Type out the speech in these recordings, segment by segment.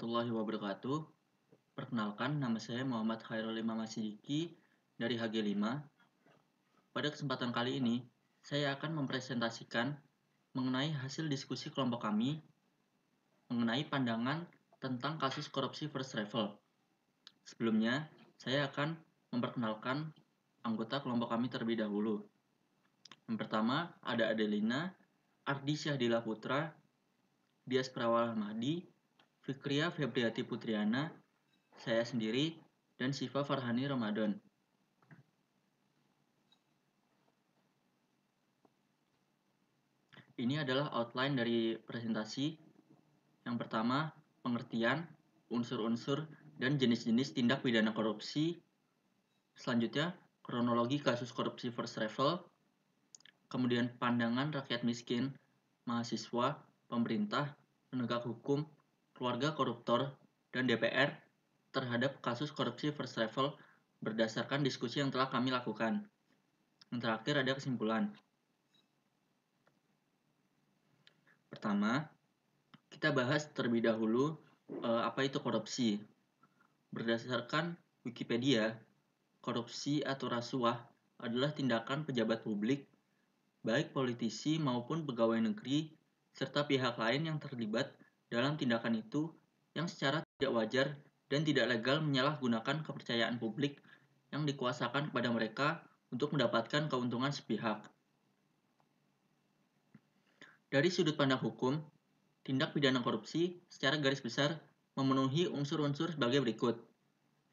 warahmatullahi wabarakatuh. Perkenalkan, nama saya Muhammad Khairul Imam Siddiqi dari HG5. Pada kesempatan kali ini, saya akan mempresentasikan mengenai hasil diskusi kelompok kami mengenai pandangan tentang kasus korupsi First Travel. Sebelumnya, saya akan memperkenalkan anggota kelompok kami terlebih dahulu. Yang pertama, ada Adelina, Ardi Syahdila Putra, Dias Prawal Mahdi, Fikria Febriati Putriana, saya sendiri, dan Siva Farhani Ramadan. Ini adalah outline dari presentasi. Yang pertama, pengertian, unsur-unsur, dan jenis-jenis tindak pidana korupsi. Selanjutnya, kronologi kasus korupsi First Travel. Kemudian pandangan rakyat miskin, mahasiswa, pemerintah, penegak hukum, keluarga koruptor, dan DPR terhadap kasus korupsi First Travel berdasarkan diskusi yang telah kami lakukan. Yang terakhir ada kesimpulan. Pertama, kita bahas terlebih dahulu apa itu korupsi. Berdasarkan Wikipedia, korupsi atau rasuah adalah tindakan pejabat publik, baik politisi maupun pegawai negeri, serta pihak lain yang terlibat dalam tindakan itu yang secara tidak wajar dan tidak legal menyalahgunakan kepercayaan publik yang dikuasakan kepada mereka untuk mendapatkan keuntungan sepihak. Dari sudut pandang hukum, tindak pidana korupsi secara garis besar memenuhi unsur-unsur sebagai berikut.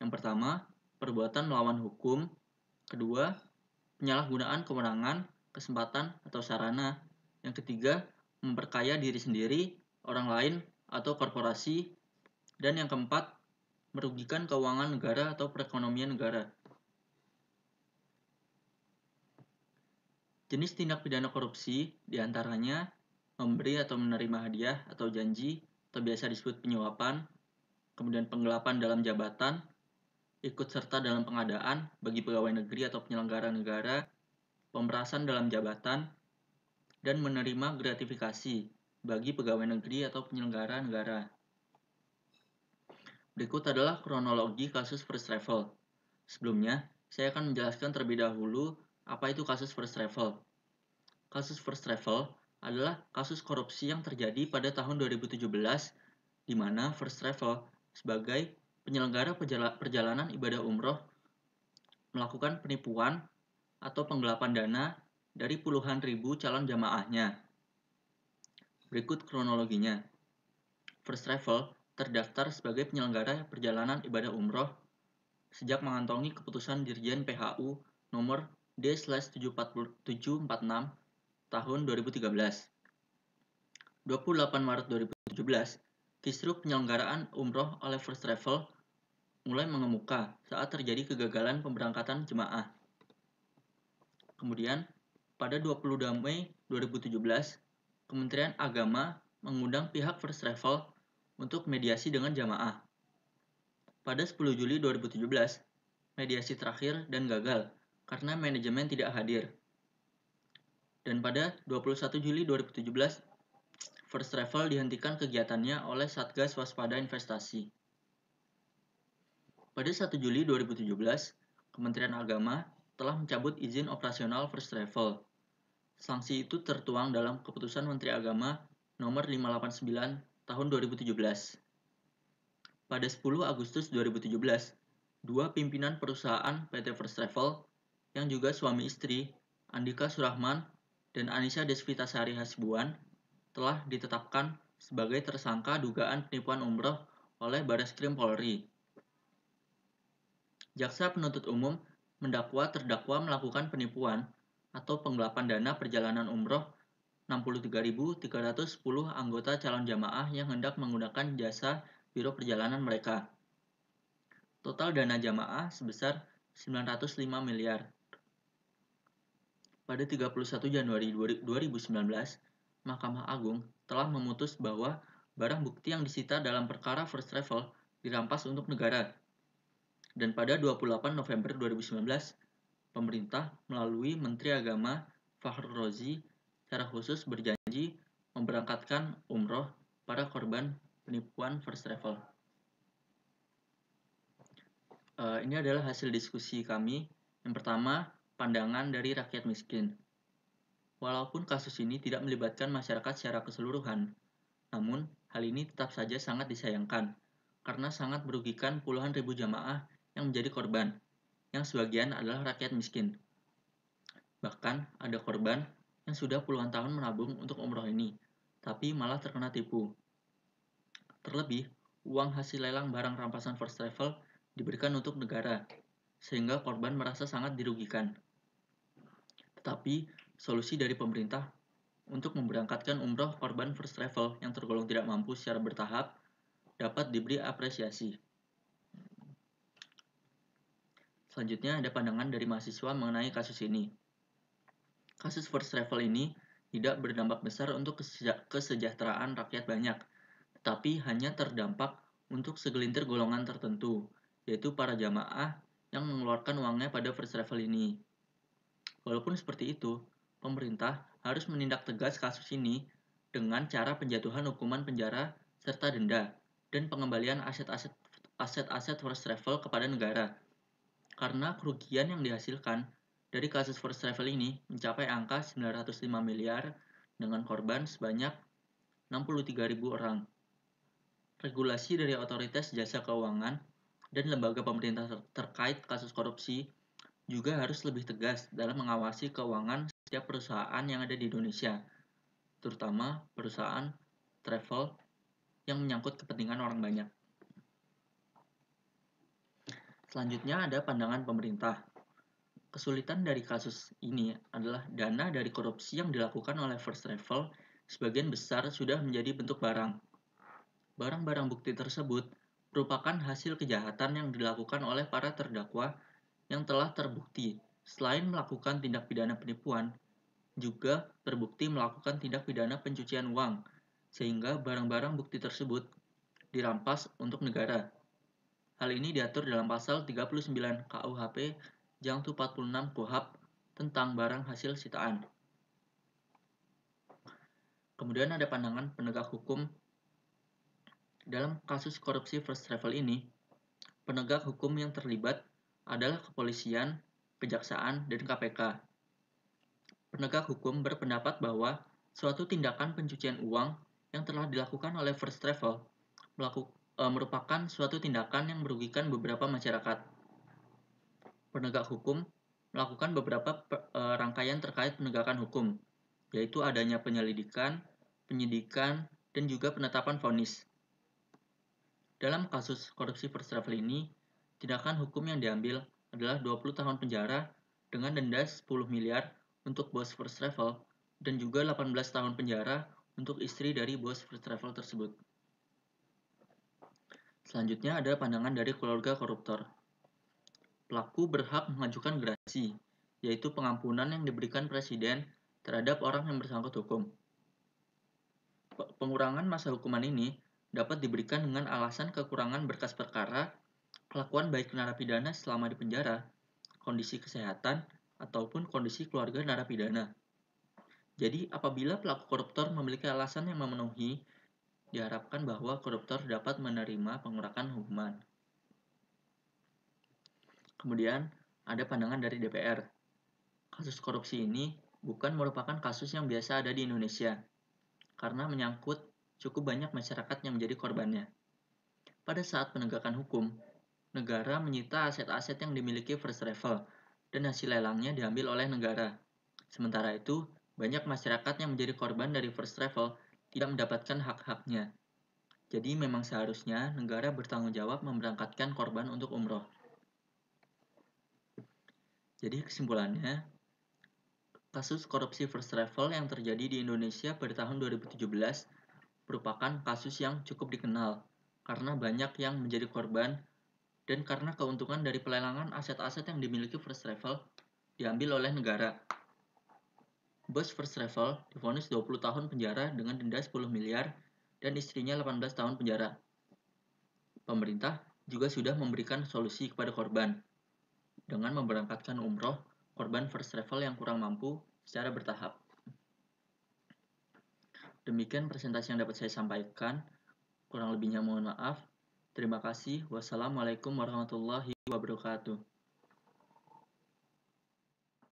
Yang pertama, perbuatan melawan hukum. Kedua, penyalahgunaan kewenangan, kesempatan, atau sarana. Yang ketiga, memperkaya diri sendiri, orang lain, atau korporasi. Dan yang keempat, merugikan keuangan negara atau perekonomian negara. Jenis tindak pidana korupsi diantaranya memberi atau menerima hadiah atau janji, atau biasa disebut penyuapan, kemudian penggelapan dalam jabatan, ikut serta dalam pengadaan bagi pegawai negeri atau penyelenggara negara, pemerasan dalam jabatan, dan menerima gratifikasi bagi pegawai negeri atau penyelenggara negara. Berikut adalah kronologi kasus First Travel. Sebelumnya, saya akan menjelaskan terlebih dahulu apa itu kasus First Travel. Kasus First Travel adalah kasus korupsi yang terjadi pada tahun 2017 di mana First Travel sebagai penyelenggara perjalanan ibadah umroh melakukan penipuan atau penggelapan dana dari puluhan ribu calon jamaahnya. Berikut kronologinya. First Travel terdaftar sebagai penyelenggara perjalanan ibadah umroh sejak mengantongi keputusan Dirjen PHU nomor D/746 tahun 2013. 28 Maret 2017, kisruh penyelenggaraan umroh oleh First Travel mulai mengemuka saat terjadi kegagalan pemberangkatan jemaah. Kemudian, pada 22 Mei 2017, Kementerian Agama mengundang pihak First Travel untuk mediasi dengan jamaah. Pada 10 Juli 2017, mediasi terakhir dan gagal karena manajemen tidak hadir. Dan pada 21 Juli 2017, First Travel dihentikan kegiatannya oleh Satgas Waspada Investasi. Pada 1 Juli 2017, Kementerian Agama telah mencabut izin operasional First Travel. Sanksi itu tertuang dalam Keputusan Menteri Agama Nomor 589 Tahun 2017. Pada 10 Agustus 2017, dua pimpinan perusahaan PT First Travel yang juga suami istri, Andika Surahman dan Anissa Desvitasari Hasibuan, telah ditetapkan sebagai tersangka dugaan penipuan umroh oleh Bareskrim Polri. Jaksa penuntut umum mendakwa terdakwa melakukan penipuan atau penggelapan dana perjalanan umroh 63.310 anggota calon jamaah yang hendak menggunakan jasa biro perjalanan mereka. Total dana jamaah sebesar 905 miliar. Pada 31 Januari 2019, Mahkamah Agung telah memutus bahwa barang bukti yang disita dalam perkara First Travel dirampas untuk negara. Dan pada 28 November 2019, pemerintah melalui Menteri Agama Fakhrul Razi secara khusus berjanji memberangkatkan umroh para korban penipuan First Travel. Ini adalah hasil diskusi kami. Yang pertama, pandangan dari rakyat miskin. Walaupun kasus ini tidak melibatkan masyarakat secara keseluruhan, namun hal ini tetap saja sangat disayangkan karena sangat merugikan puluhan ribu jamaah yang menjadi korban, yang sebagian adalah rakyat miskin. Bahkan ada korban yang sudah puluhan tahun menabung untuk umroh ini, tapi malah terkena tipu. Terlebih, uang hasil lelang barang rampasan first travel diberikan untuk negara, sehingga korban merasa sangat dirugikan. Tetapi, solusi dari pemerintah untuk memberangkatkan umroh korban first travel yang tergolong tidak mampu secara bertahap dapat diberi apresiasi. Selanjutnya ada pandangan dari mahasiswa mengenai kasus ini. Kasus first travel ini tidak berdampak besar untuk kesejahteraan rakyat banyak, tetapi hanya terdampak untuk segelintir golongan tertentu, yaitu para jamaah yang mengeluarkan uangnya pada first travel ini. Walaupun seperti itu, pemerintah harus menindak tegas kasus ini dengan cara penjatuhan hukuman penjara serta denda dan pengembalian aset-aset first travel kepada negara. Karena kerugian yang dihasilkan dari kasus first travel ini mencapai angka 905 miliar dengan korban sebanyak 63.000 orang. Regulasi dari otoritas jasa keuangan dan lembaga pemerintah terkait kasus korupsi juga harus lebih tegas dalam mengawasi keuangan setiap perusahaan yang ada di Indonesia, terutama perusahaan travel yang menyangkut kepentingan orang banyak. Selanjutnya ada pandangan pemerintah. Kesulitan dari kasus ini adalah dana dari korupsi yang dilakukan oleh first travel sebagian besar sudah menjadi bentuk barang. Barang-barang bukti tersebut merupakan hasil kejahatan yang dilakukan oleh para terdakwa yang telah terbukti selain melakukan tindak pidana penipuan, juga terbukti melakukan tindak pidana pencucian uang, sehingga barang-barang bukti tersebut dirampas untuk negara. Hal ini diatur dalam pasal 39 KUHP Jangtu 46 KUHAP tentang barang hasil sitaan. Kemudian ada pandangan penegak hukum. Dalam kasus korupsi first travel ini, penegak hukum yang terlibat adalah kepolisian, kejaksaan, dan KPK. Penegak hukum berpendapat bahwa suatu tindakan pencucian uang yang telah dilakukan oleh first travel merupakan suatu tindakan yang merugikan beberapa masyarakat. Penegak hukum melakukan beberapa rangkaian terkait penegakan hukum, yaitu adanya penyelidikan, penyidikan, dan juga penetapan vonis. Dalam kasus korupsi first travel ini, tindakan hukum yang diambil adalah 20 tahun penjara dengan denda 10 miliar untuk bos first travel dan juga 18 tahun penjara untuk istri dari bos first travel tersebut. Selanjutnya ada pandangan dari keluarga koruptor. Pelaku berhak mengajukan gerasi, yaitu pengampunan yang diberikan presiden terhadap orang yang bersangkut hukum. Pengurangan masa hukuman ini dapat diberikan dengan alasan kekurangan berkas perkara, kelakuan baik narapidana selama di penjara, kondisi kesehatan, ataupun kondisi keluarga narapidana. Jadi, apabila pelaku koruptor memiliki alasan yang memenuhi, diharapkan bahwa koruptor dapat menerima pengurangan hukuman. Kemudian, ada pandangan dari DPR. Kasus korupsi ini bukan merupakan kasus yang biasa ada di Indonesia, karena menyangkut cukup banyak masyarakat yang menjadi korbannya. Pada saat penegakan hukum, negara menyita aset-aset yang dimiliki first travel dan hasil lelangnya diambil oleh negara. Sementara itu, banyak masyarakat yang menjadi korban dari first travel tidak mendapatkan hak-haknya. Jadi memang seharusnya negara bertanggung jawab memberangkatkan korban untuk umroh. Jadi kesimpulannya, kasus korupsi first travel yang terjadi di Indonesia pada tahun 2017 merupakan kasus yang cukup dikenal karena banyak yang menjadi korban dan karena keuntungan dari pelelangan aset-aset yang dimiliki first travel diambil oleh negara. Bos first travel divonis 20 tahun penjara dengan denda 10 miliar dan istrinya 18 tahun penjara. Pemerintah juga sudah memberikan solusi kepada korban dengan memberangkatkan umroh korban first travel yang kurang mampu secara bertahap. Demikian presentasi yang dapat saya sampaikan. Kurang lebihnya mohon maaf. Terima kasih. Wassalamualaikum warahmatullahi wabarakatuh.